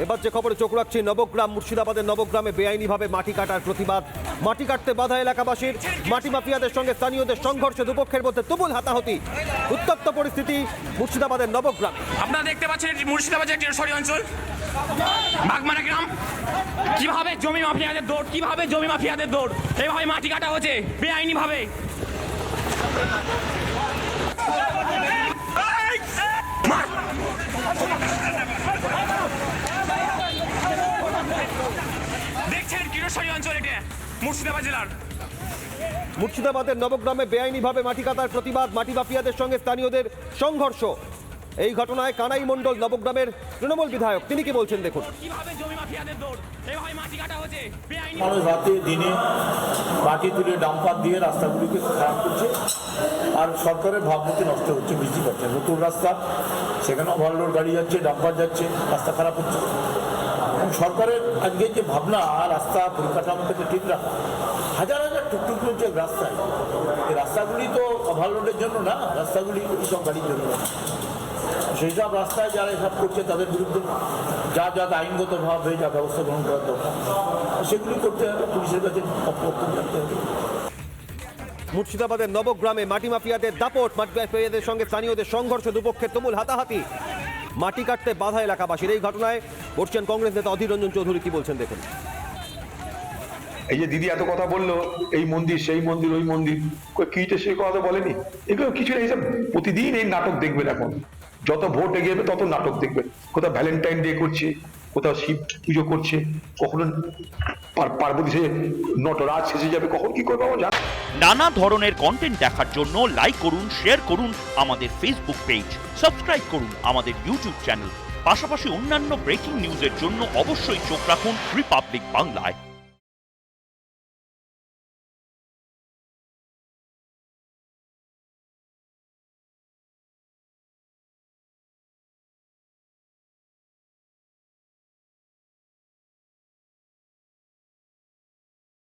এবার যে খবরে চোখ রাখছি, নবগ্রাম, মুর্শিদাবাদের নবগ্রামে বেআইনিভাবে মাটি কাটার প্রতিবাদ। মাটি কাটতে বাধা এলাকাবাসীর, মাটি মাফিয়াদের সঙ্গে স্থানীয়দের সংঘর্ষে দুপক্ষের মধ্যে তুমুল হাতাহাতি। উত্তপ্ত পরিস্থিতি মুর্শিদাবাদের নবগ্রাম। আপনারা দেখতে পাচ্ছেন মুর্শিদাবাদের একটি শহরী অঞ্চল বাগমারা গ্রাম, কিভাবে জমি মাফিয়াদের দৌড়, এইভাবে মাটি কাটা হচ্ছে বেআইনি ভাবে। দেখছেন কিরোশরী অঞ্চল, এটা মুর্শিদাবাদ জেলার। মুর্শিদাবাদের নবগ্রামে বেআইনিভাবে মাটি কাটার প্রতিবাদ, মাটি মাফিয়াদের সঙ্গে স্থানীয়দের সংঘর্ষ। এই ঘটনায় কানাই মণ্ডল, নবগ্রামের তৃণমূল বিধায়ক, তিনি কি বলছেন দেখুন। মানুষ রাতে দিনে মাটি তুলে ডাম্পার দিয়ে রাস্তাগুলিকে খারাপ করছে, আর সরকারের ভাবমূর্তি নষ্ট হচ্ছে। বুঝতে পারছেন, নতুন রাস্তা, সেখানে ওভারলোড গাড়ি যাচ্ছে, ডাম্পার যাচ্ছে, রাস্তা খারাপ হচ্ছে। এবং সরকারের আজকে যে ভাবনা, রাস্তা পরিকাঠামোটাকে ঠিক রাখা, হাজার হাজার টুকটুক চলছে রাস্তায়। এই রাস্তাগুলি তো ওভারলোডের জন্য না, রাস্তাগুলি সব গাড়ির জন্য। সেই সব রাস্তায় যারা এসব করছে তাদের বিরুদ্ধে যা আইনগতভাবে যা ব্যবস্থা গ্রহণ করার দরকার সেগুলি করতে হবে, পুলিশের কাছে পরিবর্তন করতে হবে। মুর্শিদাবাদের নবগ্রামে মাটি মাফিয়াদের দাপট, মাটি মাফিয়াদের সঙ্গে স্থানীয়দের সংঘর্ষ, দুপক্ষের তুমুল হাতাহাতি। মাটি কাটতে বাধা এলাকাবাসীর। এই ঘটনায় বর্ষিয়ান কংগ্রেস নেতা অধীর রঞ্জন চৌধুরী কি বলছেন দেখুন। এই যে দিদি এত কথা বললো, এই মন্দির সেই মন্দির ওই মন্দির, কিটা সে কথা বলেনি। এগুলো কিছু না, এইসব প্রতিদিন এই নাটক দেখবেন। এখন যত ভোট এগিয়ে যাবে তত নাটক দেখবেন। কোথাও ভ্যালেন্টাইন ডে করছে, কোথাও শিব পুজো করছে, কখনো পার্বতী সে নটরাজ শেষে যাবে, কখন কি করবে জান। নানা ধরনের কন্টেন্ট দেখার জন্য লাইক করুন, শেয়ার করুন আমাদের ফেসবুক পেজ, সাবস্ক্রাইব করুন আমাদের ইউটিউব চ্যানেল। পাশাপাশি অন্যান্য ব্রেকিং নিউজের জন্য অবশ্যই চোখ রাখুন রিপাবলিক বাংলায়।